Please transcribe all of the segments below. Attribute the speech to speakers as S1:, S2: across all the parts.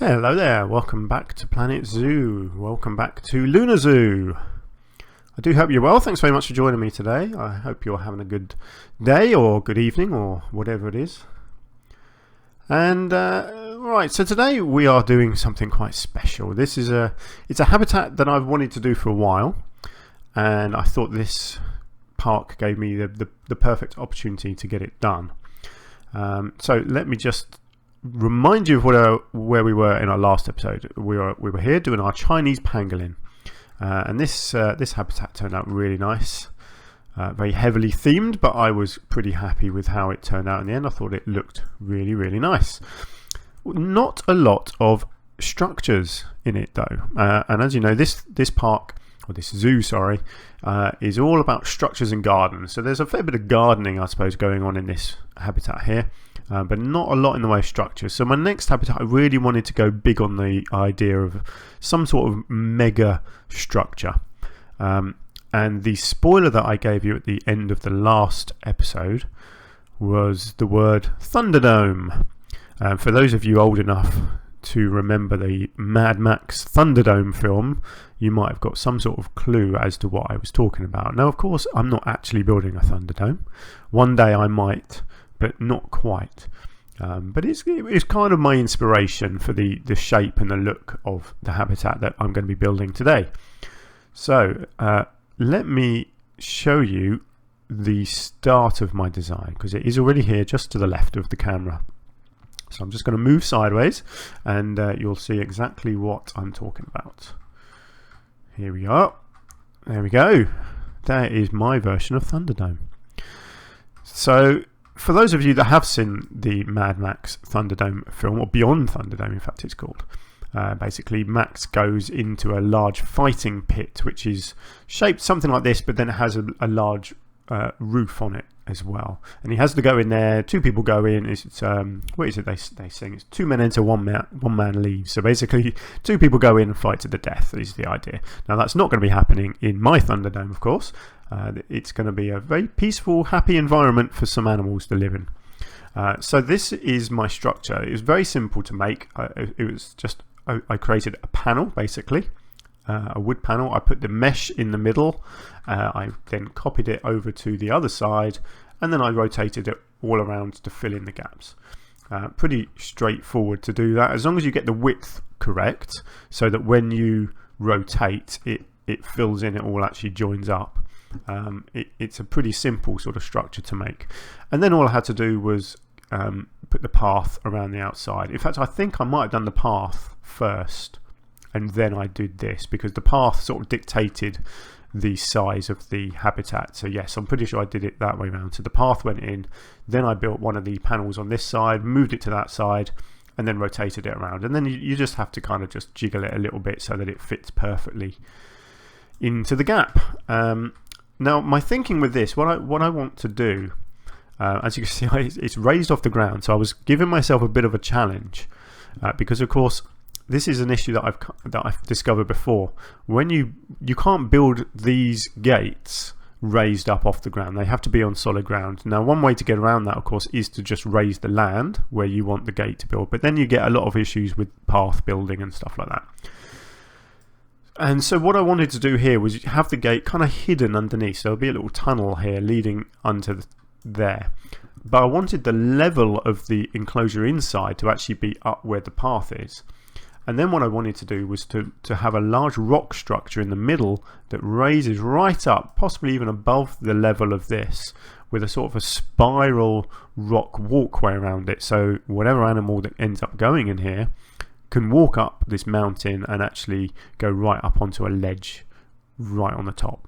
S1: Hello there, welcome back to Planet Zoo, welcome back to Lunar Zoo. I do hope you're well, thanks very much for joining me today. I hope you're having a good day or good evening or whatever it is. And right, so today we are doing something quite special. It's a habitat that I've wanted to do for a while, and I thought this park gave me the perfect opportunity to get it done. So let me just remind you of where we were in our last episode. We were here doing our Chinese pangolin, and this habitat turned out really nice, very heavily themed, but I was pretty happy with how it turned out in the end. I thought it looked really nice. Not a lot of structures in it though, and as you know, this park, or this zoo, sorry, is all about structures and gardens. So there's a fair bit of gardening, I suppose, going on in this habitat here. But not a lot in the way of structure. So my next habitat, I really wanted to go big on the idea of some sort of mega structure. And the spoiler that I gave you at the end of the last episode was the word Thunderdome. For those of you old enough to remember the Mad Max Thunderdome film, you might have got some sort of clue as to what I was talking about. Now, of course, I'm not actually building a Thunderdome. One day I might, but not quite. But it's kind of my inspiration for the shape and the look of the habitat that I'm going to be building today. So let me show you the start of my design, because it is already here just to the left of the camera. So I'm just going to move sideways and you'll see exactly what I'm talking about. Here we are. There we go. That is my version of Thunderdome. So for those of you that have seen the Mad Max Thunderdome film, or Beyond Thunderdome in fact it's called, basically Max goes into a large fighting pit which is shaped something like this, but then it has a large roof on it as well, and he has to go in there. Two people go in. It's what is it they sing? It's 2 men enter, one man leaves. So basically 2 people go in and fight to the death is the idea. Now that's not going to be happening in my Thunderdome, of course. It's going to be a very peaceful, happy environment for some animals to live in. So this is my structure. It was very simple to make. It was just I created a panel, basically, a wood panel. I put the mesh in the middle. I then copied it over to the other side, and then I rotated it all around to fill in the gaps. Pretty straightforward to do that, as long as you get the width correct, so that when you rotate it fills in, it all actually joins up. It's a pretty simple sort of structure to make, and then all I had to do was put the path around the outside. In fact, I think I might have done the path first and then I did this, because the path sort of dictated the size of the habitat. So yes, I'm pretty sure I did it that way around. So the path went in, then I built one of the panels on this side, moved it to that side, and then rotated it around. And then you just have to kind of just jiggle it a little bit so that it fits perfectly into the gap. Now my thinking with this, what I want to do, as you can see, it's raised off the ground, so I was giving myself a bit of a challenge, because of course this is an issue that I've discovered before. When you can't build these gates raised up off the ground, they have to be on solid ground. Now one way to get around that, of course, is to just raise the land where you want the gate to build, but then you get a lot of issues with path building and stuff like that. And so what I wanted to do here was have the gate kind of hidden underneath. So there'll be a little tunnel here leading onto there. But I wanted the level of the enclosure inside to actually be up where the path is. And then what I wanted to do was to have a large rock structure in the middle that raises right up, possibly even above the level of this, with a sort of a spiral rock walkway around it. So whatever animal that ends up going in here can walk up this mountain and actually go right up onto a ledge right on the top.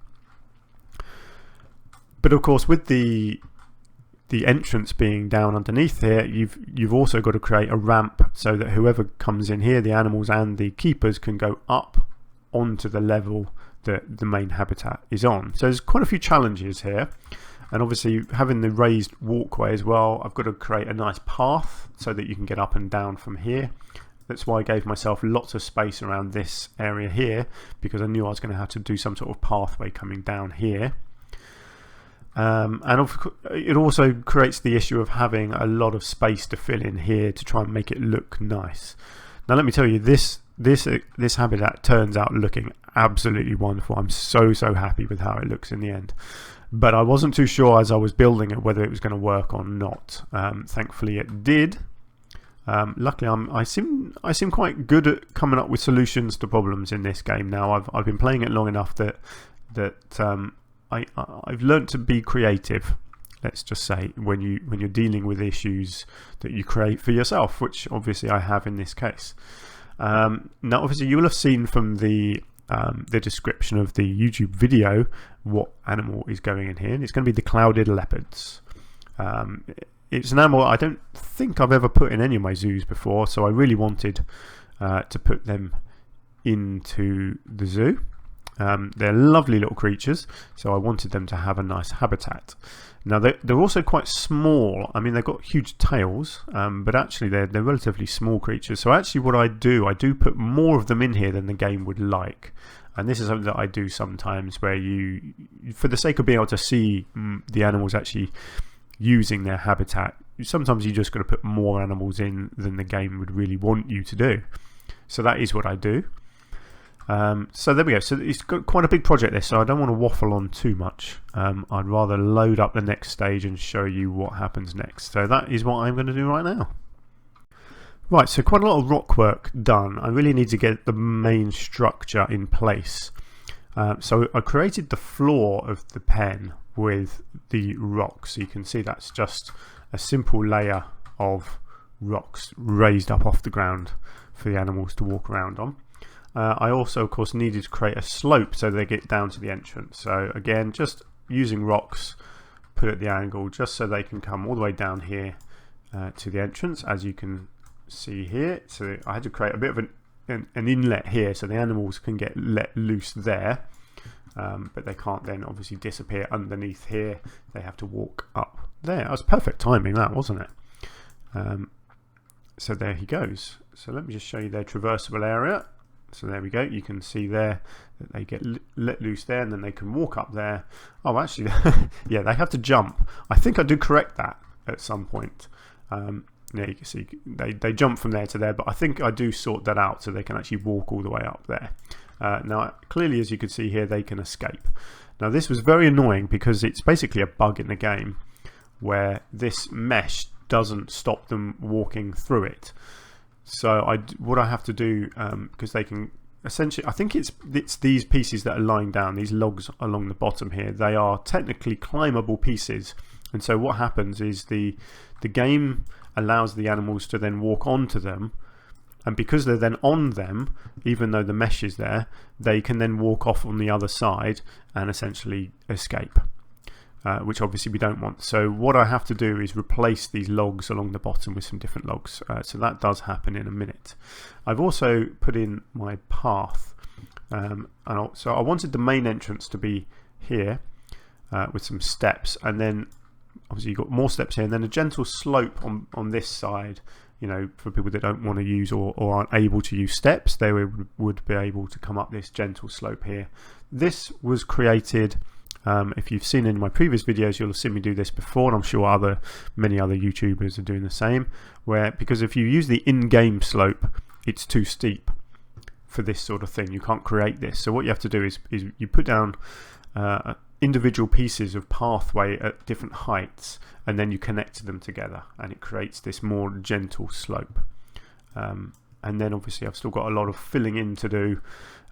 S1: But of course, with the entrance being down underneath here, you've also got to create a ramp so that whoever comes in here, the animals and the keepers, can go up onto the level that the main habitat is on. So there's quite a few challenges here, and obviously having the raised walkway as well, I've got to create a nice path so that you can get up and down from here. That's why I gave myself lots of space around this area here, because I knew I was going to have to do some sort of pathway coming down here. And it also creates the issue of having a lot of space to fill in here to try and make it look nice. Now let me tell you, this habitat turns out looking absolutely wonderful. I'm so happy with how it looks in the end. But I wasn't too sure as I was building it whether it was going to work or not. Thankfully it did. Luckily I seem quite good at coming up with solutions to problems in this game now. I've been playing it long enough that I've learned to be creative, let's just say, when you're dealing with issues that you create for yourself, which obviously I have in this case. Now obviously you will have seen from the description of the YouTube video what animal is going in here, and it's going to be the clouded leopards. It's an animal I don't think I've ever put in any of my zoos before, so I really wanted to put them into the zoo. They're lovely little creatures, so I wanted them to have a nice habitat. Now they're also quite small. I mean, they've got huge tails, but actually they're relatively small creatures. So actually what I do put more of them in here than the game would like. And this is something that I do sometimes, where you, for the sake of being able to see the animals actually using their habitat, sometimes you just got to put more animals in than the game would really want you to do. So that is what I do. So there we go. So it's got quite a big project this, so I don't want to waffle on too much. I'd rather load up the next stage and show you what happens next. So that is what I'm going to do right now. Right, so quite a lot of rock work done. I really need to get the main structure in place. So I created the floor of the pen with the rocks. So you can see that's just a simple layer of rocks raised up off the ground for the animals to walk around on. I also of course needed to create a slope so they get down to the entrance. So again, just using rocks put at the angle just so they can come all the way down here to the entrance, as you can see here. So I had to create a bit of an inlet here so the animals can get let loose there, but they can't then obviously disappear underneath here. They have to walk up there. That was perfect timing, that, wasn't it? So there he goes. So let me just show you their traversable area. So there we go, you can see there that they get let loose there, and then they can walk up there. Oh, actually, yeah, they have to jump. I think I do correct that at some point. Yeah, you can see they jump from there to there, but I think I do sort that out so they can actually walk all the way up there. Now, clearly, as you can see here, they can escape. Now, this was very annoying because it's basically a bug in the game where this mesh doesn't stop them walking through it. So what I have to do, because they can essentially, I think it's these pieces that are lying down, these logs along the bottom here, they are technically climbable pieces. And so what happens is the game allows the animals to then walk onto them, and because they're then on them, even though the mesh is there, they can then walk off on the other side and essentially escape. Which obviously we don't want. So what I have to do is replace these logs along the bottom with some different logs. So that does happen in a minute. I've also put in my path. So I wanted the main entrance to be here with some steps, and then obviously you've got more steps here, and then a gentle slope on this side. You know, for people that don't want to use or aren't able to use steps, they would be able to come up this gentle slope here. This was created. If you've seen any of my previous videos, you'll have seen me do this before, and I'm sure many other YouTubers are doing the same, because if you use the in-game slope, it's too steep for this sort of thing. You can't create this. So what you have to do is you put down individual pieces of pathway at different heights, and then you connect them together, and it creates this more gentle slope. And then obviously I've still got a lot of filling in to do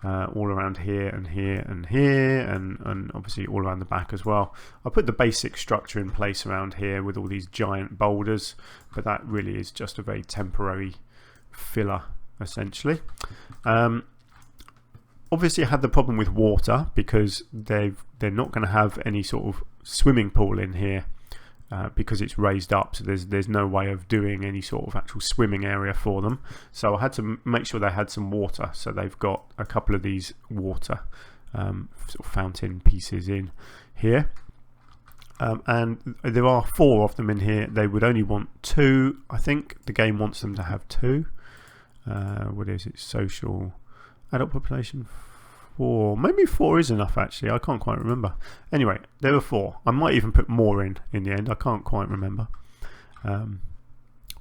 S1: all around here and here and here, and obviously all around the back as well. I put the basic structure in place around here with all these giant boulders, but that really is just a very temporary filler essentially. Obviously I had the problem with water because they're not going to have any sort of swimming pool in here. Because it's raised up, so there's no way of doing any sort of actual swimming area for them. So I had to make sure they had some water. So they've got a couple of these water sort of fountain pieces in here, and there are 4 of them in here. They would only want 2. I think the game wants them to have 2. What is it? Social adult population 4, maybe 4 is enough actually, I can't quite remember. Anyway, there were 4. I might even put more in the end, I can't quite remember.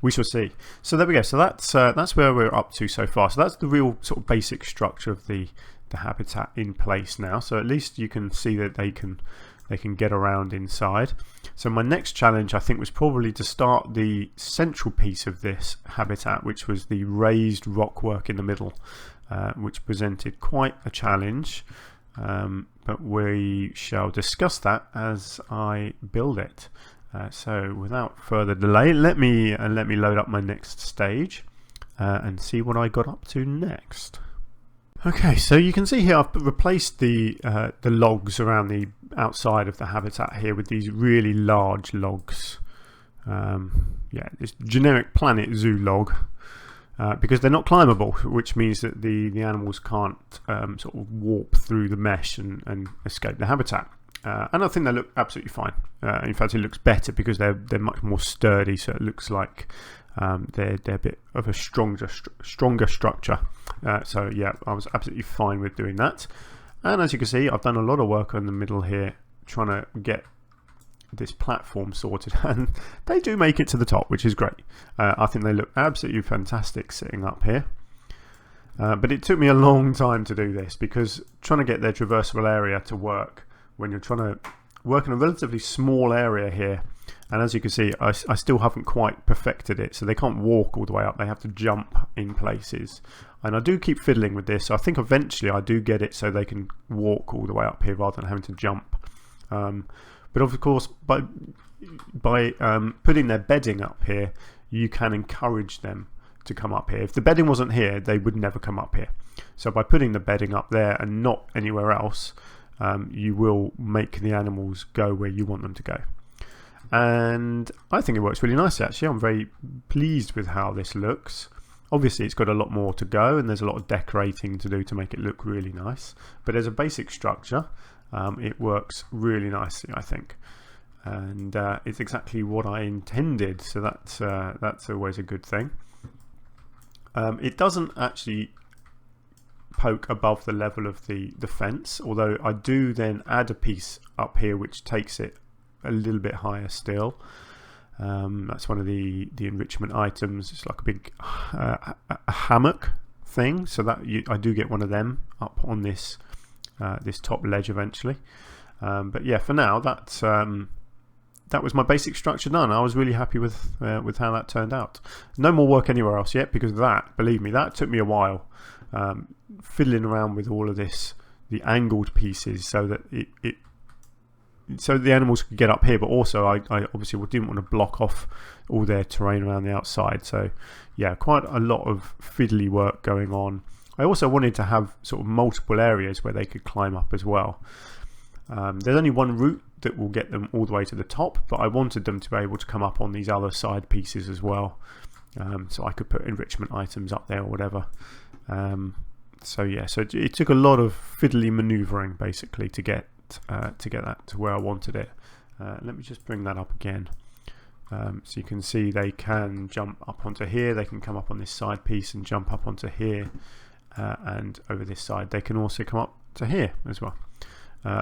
S1: we shall see. So there we go. So that's where we're up to so far. So that's the real sort of basic structure of the habitat in place now. So at least you can see that they can get around inside. So my next challenge, I think, was probably to start the central piece of this habitat, which was the raised rockwork in the middle, which presented quite a challenge. But we shall discuss that as I build it. So without further delay, let me load up my next stage and see what I got up to next. Okay, so you can see here I've replaced the logs around the outside of the habitat here with these really large logs. Yeah, this generic Planet Zoo log, because they're not climbable, which means that the animals can't sort of warp through the mesh and escape the habitat. And I think they look absolutely fine. In fact, it looks better because they're much more sturdy, so it looks like they're a bit of a stronger structure. So yeah, I was absolutely fine with doing that. And as you can see, I've done a lot of work on the middle here, trying to get this platform sorted, and they do make it to the top, which is great. I think they look absolutely fantastic sitting up here. But it took me a long time to do this, because trying to get their traversable area to work when you're trying to work in a relatively small area here, and as you can see, I still haven't quite perfected it, so they can't walk all the way up, they have to jump in places. And I do keep fiddling with this, so I think eventually I do get it so they can walk all the way up here rather than having to jump. But of course, by putting their bedding up here, you can encourage them to come up here. If the bedding wasn't here, they would never come up here. So by putting the bedding up there and not anywhere else, you will make the animals go where you want them to go. And I think it works really nicely, actually. I'm very pleased with how this looks. Obviously, it's got a lot more to go, and there's a lot of decorating to do to make it look really nice. But as a basic structure, it works really nicely, I think. And it's exactly what I intended, so that's always a good thing. It doesn't actually poke above the level of the fence, although I do then add a piece up here which takes it a little bit higher still. That's one of the enrichment items. It's like a big a hammock thing, so that I do get one of them up on this this top ledge eventually. But yeah, for now that was my basic structure done. I was really happy with how that turned out. No more work anywhere else yet, because that, believe me, that took me a while, fiddling around with all of this, the angled pieces, so that so the animals could get up here, but also I obviously didn't want to block off all their terrain around the outside. So yeah, quite a lot of fiddly work going on. I also wanted to have sort of multiple areas where they could climb up as well. There's only one route that will get them all the way to the top, but I wanted them to be able to come up on these other side pieces as well, so I could put enrichment items up there or whatever. So yeah, so it took a lot of fiddly manoeuvring basically to get that to where I wanted it. Let me just bring that up again, so you can see they can jump up onto here, they can come up on this side piece and jump up onto here, and over this side they can also come up to here as well.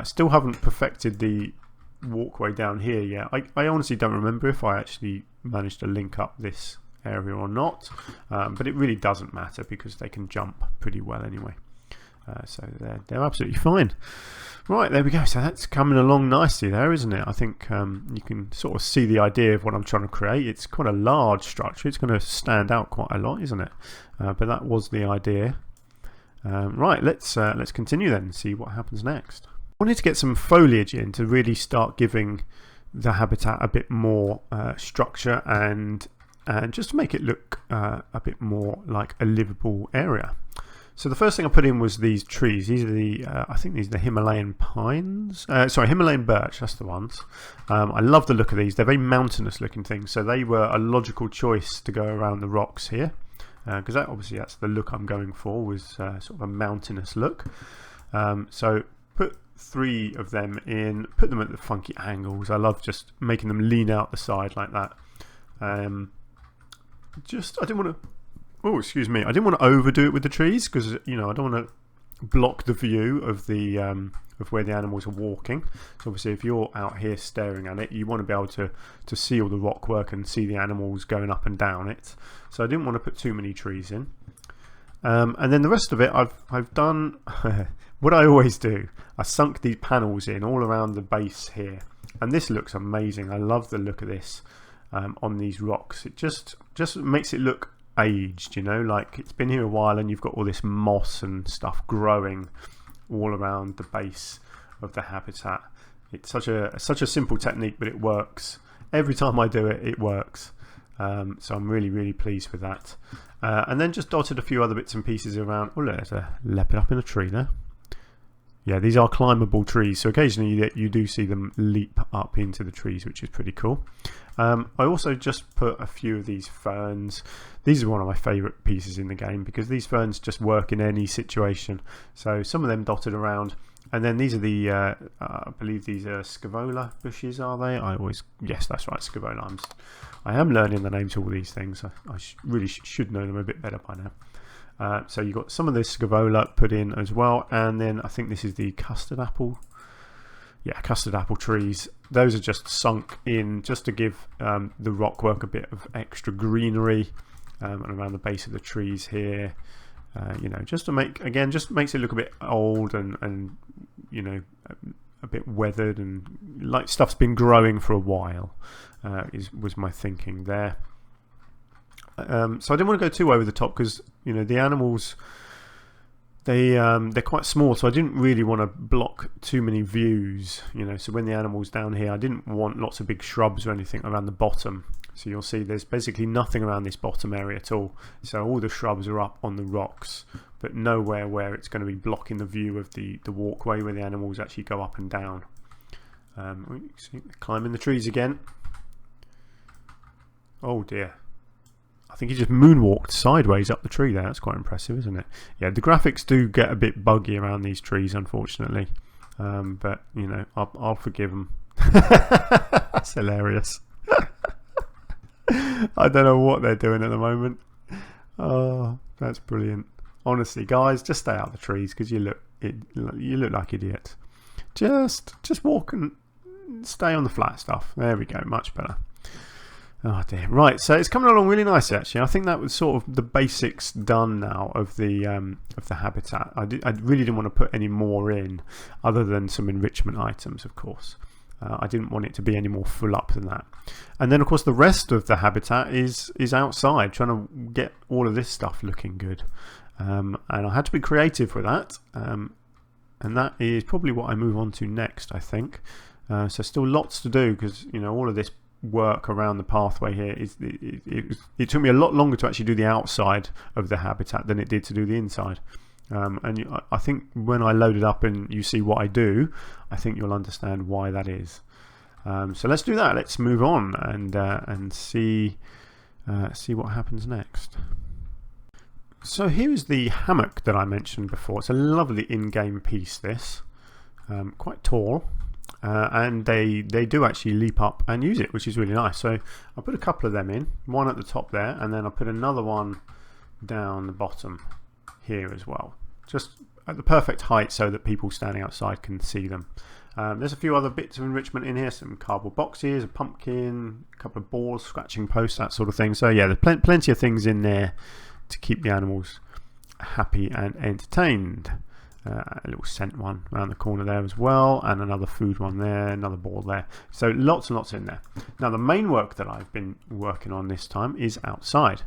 S1: Still haven't perfected the walkway down here yet. I honestly don't remember if I actually managed to link up this area or not, but it really doesn't matter because they can jump pretty well anyway. So they're absolutely fine. Right, there we go. So that's coming along nicely there, isn't it? I think you can sort of see the idea of what I'm trying to create. It's quite a large structure. It's going to stand out quite a lot, isn't it? But that was the idea. Right, let's continue then and see what happens next. I wanted to get some foliage in to really start giving the habitat a bit more structure and just to make it look a bit more like a livable area. So the first thing I put in was these trees. These are the I think these are the Himalayan pines. Sorry, Himalayan birch. That's the ones. I love the look of these. They're very mountainous looking things. So they were a logical choice to go around the rocks here, because obviously that's the look I'm going for, was sort of a mountainous look. So put 3 of them in. Put them at the funky angles. I love just making them lean out the side like that. I didn't want to. Oh, excuse me. I didn't want to overdo it with the trees because, you know, I don't want to block the view of the of where the animals are walking. So obviously if you're out here staring at it, you want to be able to see all the rock work and see the animals going up and down it. So I didn't want to put too many trees in. And then the rest of it, I've done what I always do. I sunk these panels in all around the base here, and this looks amazing. I love the look of this on these rocks. It just makes it look aged, you know, like it's been here a while, and you've got all this moss and stuff growing all around the base of the habitat. It's such a simple technique, but it works. Every time I do it, it works. So I'm really pleased with that. And then just dotted a few other bits and pieces around. Oh, there's a leopard up in a tree there. Yeah, these are climbable trees, so occasionally you do see them leap up into the trees, which is pretty cool. I also just put a few of these ferns. These are one of my favourite pieces in the game because these ferns just work in any situation. So some of them dotted around. And then these are the, I believe these are scaevola bushes, are they? Yes, that's right, scaevola. I am learning the names of all these things. I really should know them a bit better by now. So you've got some of this scaevola put in as well, and then I think this is the custard apple. Yeah, custard apple trees. Those are just sunk in just to give the rock work a bit of extra greenery, and around the base of the trees here. You know, just to make, again, just makes it look a bit old and you know, a bit weathered, and like stuff's been growing for a while. Was my thinking there. So I didn't want to go too over the top because, you know, the animals, they're quite small, so I didn't really want to block too many views, you know. So when the animals down here, I didn't want lots of big shrubs or anything around the bottom. So you'll see there's basically nothing around this bottom area at all. So all the shrubs are up on the rocks, but nowhere where it's going to be blocking the view of the walkway where the animals actually go up and down. See, climbing the trees again. Oh dear. I think he just moonwalked sideways up the tree there. That's quite impressive, isn't it? Yeah, the graphics do get a bit buggy around these trees, unfortunately. But, you know, I'll forgive them. That's hilarious. I don't know what they're doing at the moment. Oh, that's brilliant. Honestly, guys, just stay out of the trees because you look like idiots. Just walk and stay on the flat stuff. There we go, much better. Oh dear. Right, so it's coming along really nice actually. I think that was sort of the basics done now of the habitat. I really didn't want to put any more in other than some enrichment items, of course. I didn't want it to be any more full up than that. And then of course the rest of the habitat is outside, trying to get all of this stuff looking good. And I had to be creative with that. And that is probably what I move on to next, I think. So still lots to do because, you know, all of this work around the pathway here it took me a lot longer to actually do the outside of the habitat than it did to do the inside. And I think when I load it up and you see what I do, I think you'll understand why that is. So let's do that. Let's move on and see what happens next. So here's the hammock that I mentioned before. It's a lovely in-game piece, this. Quite tall. And they do actually leap up and use it, which is really nice. So I put a couple of them in, one at the top there, and then I put another one down the bottom here as well, just at the perfect height so that people standing outside can see them. There's a few other bits of enrichment in here, some cardboard boxes, a pumpkin, a couple of balls, scratching posts, that sort of thing. So yeah, there's plenty of things in there to keep the animals happy and entertained. A little scent one around the corner there as well, and another food one there, another ball there. So lots and lots in there. Now the main work that I've been working on this time is outside.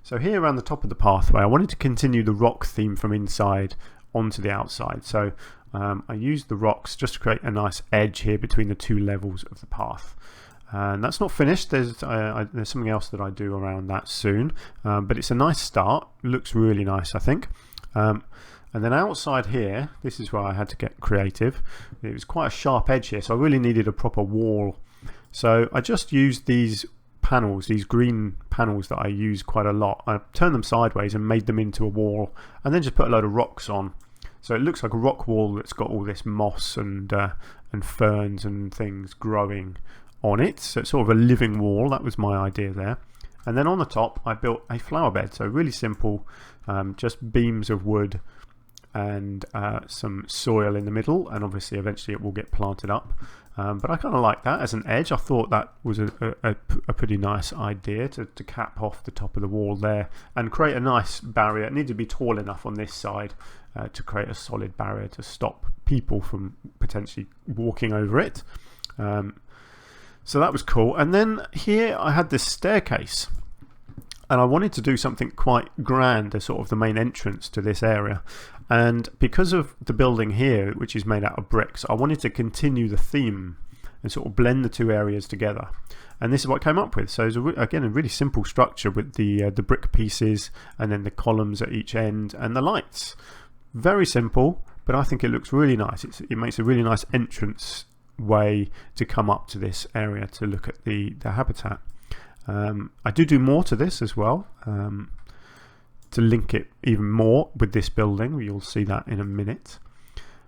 S1: So here around the top of the pathway, I wanted to continue the rock theme from inside onto the outside. So I used the rocks just to create a nice edge here between the two levels of the path. And that's not finished. There's something else that I do around that soon, but it's a nice start. Looks really nice, I think. And then outside here, this is where I had to get creative. It was quite a sharp edge here, so I really needed a proper wall. So I just used these panels, these green panels that I use quite a lot. I turned them sideways and made them into a wall, and then just put a load of rocks on. So it looks like a rock wall that's got all this moss and ferns and things growing on it. So it's sort of a living wall. That was my idea there. And then on the top, I built a flower bed. So really simple, just beams of wood and some soil in the middle, and obviously eventually it will get planted up. But I kind of like that as an edge. I thought that was a pretty nice idea to cap off the top of the wall there and create a nice barrier. It needed to be tall enough on this side to create a solid barrier to stop people from potentially walking over it. So that was cool. And then here I had this staircase, and I wanted to do something quite grand as sort of the main entrance to this area. And because of the building here, which is made out of bricks, I wanted to continue the theme and sort of blend the two areas together. And this is what I came up with. So it's again a really simple structure with the brick pieces and then the columns at each end and the lights. Very simple, but I think it looks really nice. It makes a really nice entrance way to come up to this area to look at the habitat. I do more to this as well, to link it even more with this building. You'll see that in a minute.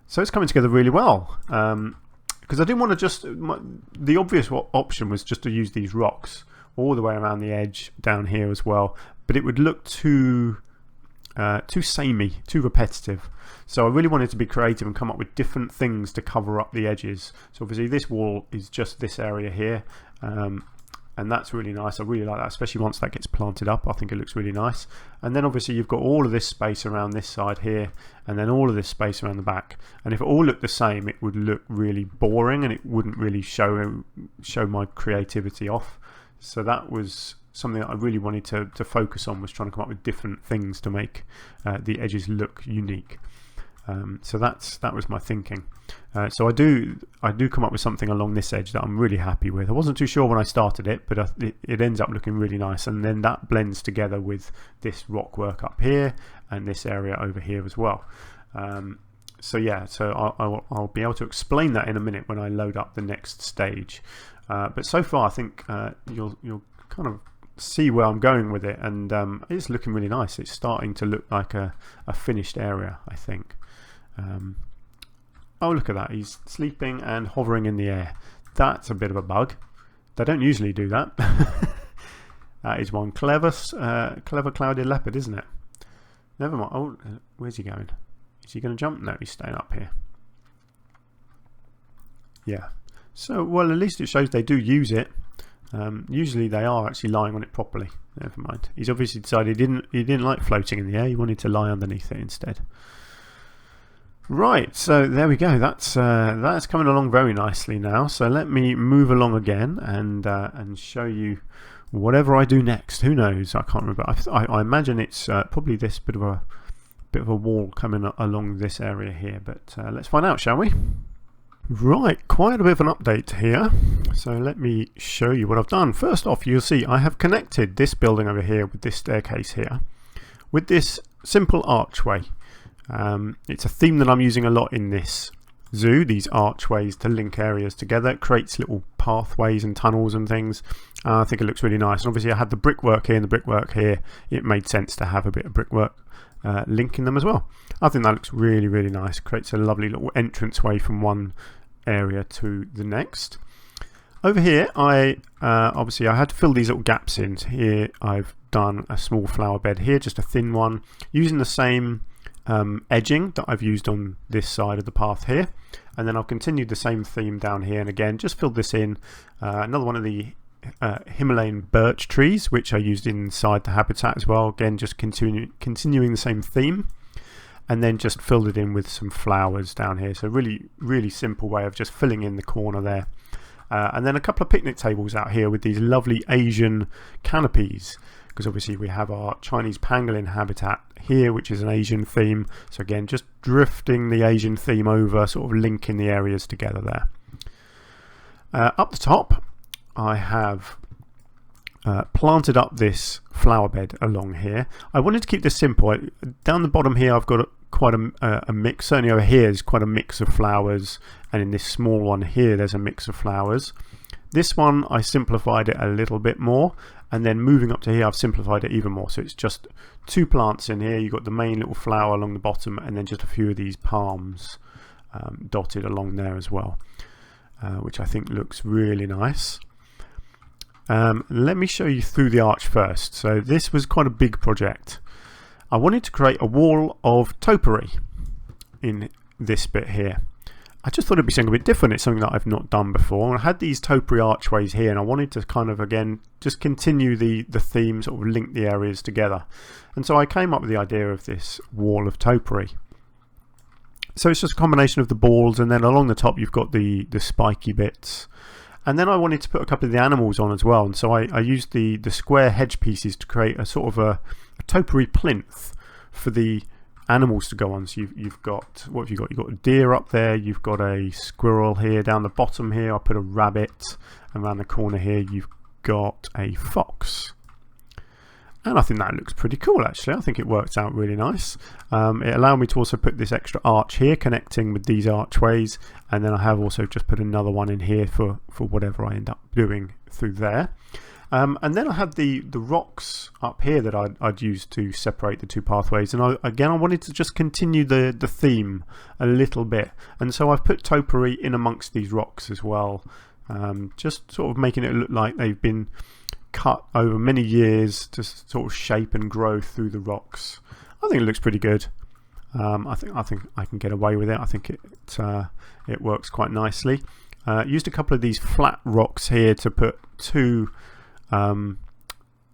S1: So it's coming together really well, because I didn't want to just, the obvious option was just to use these rocks all the way around the edge down here as well, but it would look too samey, too repetitive. So I really wanted to be creative and come up with different things to cover up the edges. So obviously this wall is just this area here, and that's really nice. I really like that, especially once that gets planted up. I think it looks really nice. And then obviously you've got all of this space around this side here, and then all of this space around the back. And if it all looked the same, it would look really boring and it wouldn't really show my creativity off. So that was something that I really wanted to focus on, was trying to come up with different things to make the edges look unique. So that was my thinking. So I do come up with something along this edge that I'm really happy with. I wasn't too sure when I started it, but it ends up looking really nice, and then that blends together with this rock work up here and this area over here as well. So yeah, so I'll be able to explain that in a minute when I load up the next stage. But so far I think you'll kind of see where I'm going with it, and it's looking really nice. It's starting to look like a finished area, I think. Oh, look at that, he's sleeping and hovering in the air. That's a bit of a bug. They don't usually do that. That is one clever clouded leopard, isn't it? Never mind. Oh, where's he going? Is he going to jump? No, he's staying up here. Yeah. So, well, at least it shows they do use it. Usually they are actually lying on it properly. Never mind. He's obviously decided he didn't like floating in the air. He wanted to lie underneath it instead. Right, so there we go. That's coming along very nicely now. So let me move along again and show you whatever I do next. Who knows? I can't remember. I imagine it's probably this bit of a wall coming along this area here. But let's find out, shall we? Right, quite a bit of an update here. So let me show you what I've done. First off, you'll see I have connected this building over here with this staircase here with this simple archway. It's a theme that I'm using a lot in this zoo, these archways to link areas together. It creates little pathways and tunnels and things. I think it looks really nice. And obviously I had the brickwork here and the brickwork here. It made sense to have a bit of brickwork linking them as well. I think that looks really, really nice. Creates a lovely little entranceway from one area to the next. Over here, obviously I had to fill these little gaps in. Here I've done a small flower bed here, just a thin one, using the same edging that I've used on this side of the path here. And then I've continued the same theme down here, and again just filled this in. Another one of the Himalayan birch trees, which I used inside the habitat as well. Again, just continuing the same theme, and then just filled it in with some flowers down here. So really, really simple way of just filling in the corner there. And then a couple of picnic tables out here with these lovely Asian canopies, because obviously we have our Chinese pangolin habitat here, which is an Asian theme. So again, just drifting the Asian theme over, sort of linking the areas together there. Up the top, I have planted up this flower bed along here. I wanted to keep this simple. Down the bottom here, I've got quite a mix. Certainly over here is quite a mix of flowers, and in this small one here, there's a mix of flowers. This one, I simplified it a little bit more, and then moving up to here, I've simplified it even more. So it's just two plants in here. You've got the main little flower along the bottom, and then just a few of these palms dotted along there as well, which I think looks really nice. Let me show you through the arch first. So this was quite a big project. I wanted to create a wall of topiary. in this bit here. I just thought it'd be something a bit different. It's something that I've not done before. And I had these topiary archways here, and I wanted to kind of, again, just continue the theme, sort of link the areas together. And so I came up with the idea of this wall of topiary. So it's just a combination of the balls, and then along the top you've got the spiky bits. And then I wanted to put a couple of the animals on as well. And so I used the square hedge pieces to create a sort of a topiary plinth for the animals to go on. So you've got, what have you got? You've got a deer up there, you've got a squirrel here, down the bottom here I put a rabbit, and around the corner here you've got a fox. And I think that looks pretty cool, actually. I think it works out really nice. It allowed me to also put this extra arch here connecting with these archways, and then I have also just put another one in here for whatever I end up doing through there. And then I had the rocks up here that I'd used to separate the two pathways, and again I wanted to just continue the theme a little bit, and so I've put topiary in amongst these rocks as well, just sort of making it look like they've been cut over many years to sort of shape and grow through the rocks. I think it looks pretty good. I think I can get away with it. I think it works quite nicely. Used a couple of these flat rocks here to put two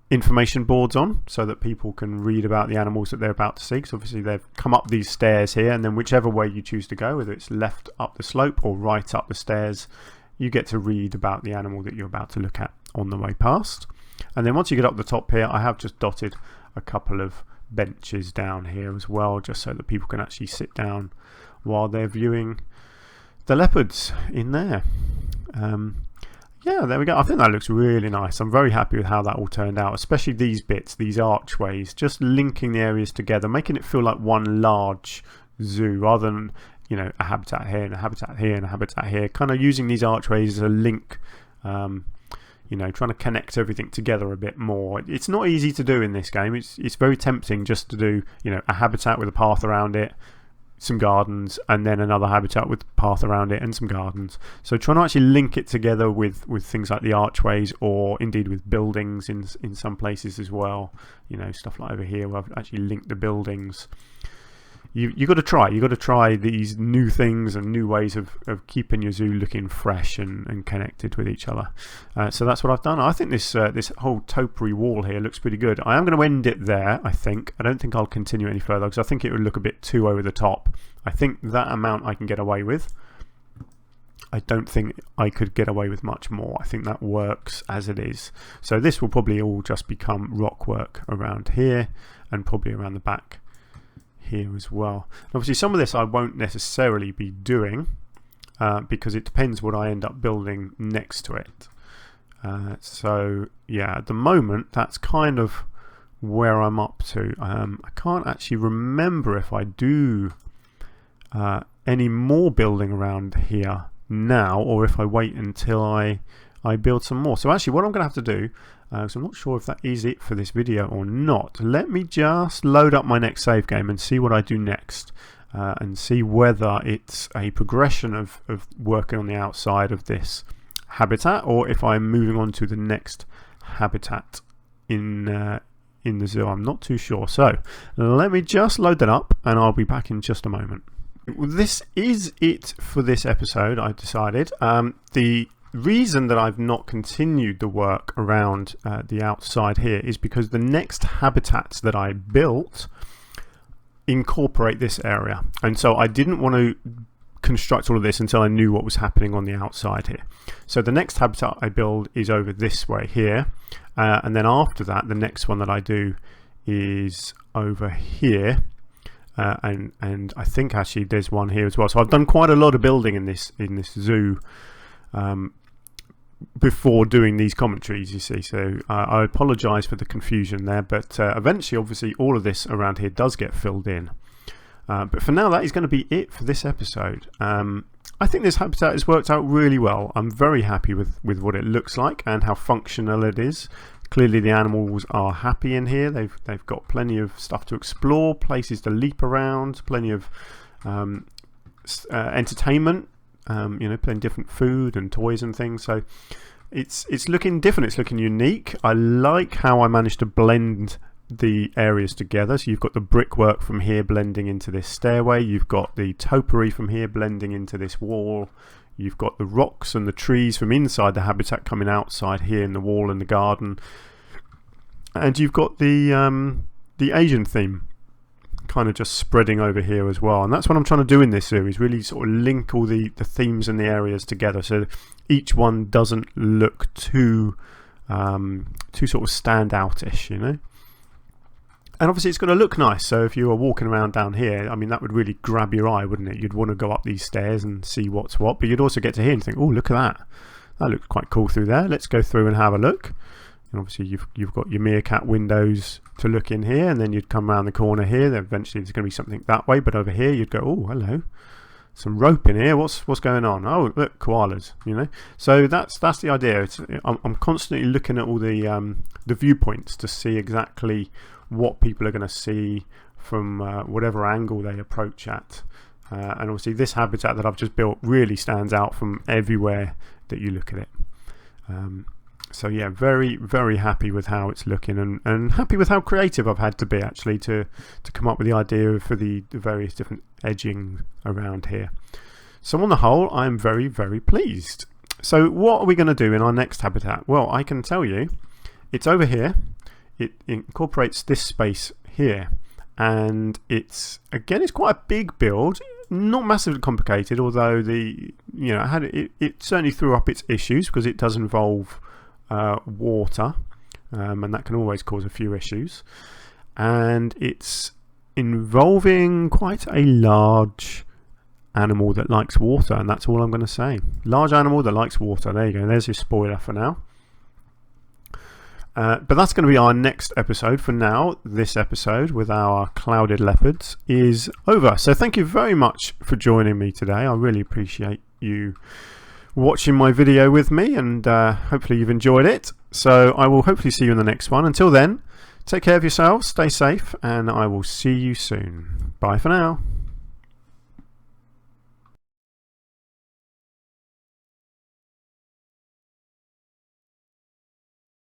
S1: information boards on, so that people can read about the animals that they're about to see. Because obviously they've come up these stairs here, and then whichever way you choose to go, whether it's left up the slope or right up the stairs, you get to read about the animal that you're about to look at on the way past. And then once you get up the top here, I have just dotted a couple of benches down here as well, just so that people can actually sit down while they're viewing the leopards in there. Yeah, there we go. I think that looks really nice. I'm very happy with how that all turned out, especially these bits, these archways, just linking the areas together, making it feel like one large zoo rather than, you know, a habitat here and a habitat here and a habitat here. Kind of using these archways as a link, you know, trying to connect everything together a bit more. It's not easy to do in this game. It's very tempting just to do, you know, a habitat with a path around it, some gardens, and then another habitat with a path around it and some gardens. So trying to actually link it together with things like the archways, or indeed with buildings in some places as well. You know, stuff like over here where I've actually linked the buildings. You got to try these new things and new ways of keeping your zoo looking fresh and connected with each other. So that's what I've done. I think this whole topiary wall here looks pretty good. I am going to end it there, I think. I don't think I'll continue any further because I think it would look a bit too over the top. I think that amount I can get away with. I don't think I could get away with much more. I think that works as it is. So this will probably all just become rock work around here and probably around the back here as well. Obviously some of this I won't necessarily be doing because it depends what I end up building next to it. So yeah, at the moment that's kind of where I'm up to. I can't actually remember if I do any more building around here now, or if I wait until I build some more. So actually what I'm going to have to do, so I'm not sure if that is it for this video or not. Let me just load up my next save game and see what I do next, and see whether it's a progression of working on the outside of this habitat, or if I'm moving on to the next habitat in the zoo. I'm not too sure. So let me just load that up and I'll be back in just a moment. This is it for this episode, I've decided. The reason that I've not continued the work around the outside here is because the next habitats that I built incorporate this area, and so I didn't want to construct all of this until I knew what was happening on the outside here. So the next habitat I build is over this way here, and then after that the next one that I do is over here, and I think actually there's one here as well. So I've done quite a lot of building in this zoo before doing these commentaries, you see. So I apologise for the confusion there, but eventually obviously all of this around here does get filled in. But for now that is going to be it for this episode. I think this habitat has worked out really well. I'm very happy with what it looks like and how functional it is. Clearly the animals are happy in here. They've got plenty of stuff to explore, places to leap around, plenty of entertainment, you know, plenty of different food and toys and things. So it's looking different, it's looking unique. I like how I managed to blend the areas together. So you've got the brickwork from here blending into this stairway, you've got the topiary from here blending into this wall, you've got the rocks and the trees from inside the habitat coming outside here in the wall and the garden, and you've got the Asian theme kind of just spreading over here as well. And that's what I'm trying to do in this series, really sort of link all the themes and the areas together, so each one doesn't look too sort of stand out-ish, you know. And obviously it's going to look nice, so if you were walking around down here, I mean, that would really grab your eye, wouldn't it? You'd want to go up these stairs and see what's what, but you'd also get to here and think, oh, look at that, that looks quite cool through there, let's go through and have a look. And obviously you've got your meerkat windows to look in here, and then you'd come around the corner here, then eventually there's going to be something that way, but over here you'd go, oh, hello, some rope in here, what's going on? Oh, look, koalas, you know. So that's the idea. I'm constantly looking at all the viewpoints to see exactly what people are going to see from whatever angle they approach at, and obviously this habitat that I've just built really stands out from everywhere that you look at it. So yeah, very, very happy with how it's looking, and happy with how creative I've had to be actually to come up with the idea for the various different edging around here. So on the whole, I'm very, very pleased. So what are we going to do in our next habitat? Well, I can tell you, it's over here. It incorporates this space here, and it's quite a big build, not massively complicated, although it certainly threw up its issues because it does involve water, and that can always cause a few issues, and it's involving quite a large animal that likes water, and that's all I'm going to say. Large animal that likes water. There you go, there's your spoiler for now. But that's going to be our next episode. For now, this episode with our clouded leopards is over. So thank you very much for joining me today. I really appreciate you watching my video with me, and hopefully you've enjoyed it. So I will hopefully see you in the next one. Until then, take care of yourselves, stay safe, and I will see you soon. Bye for now.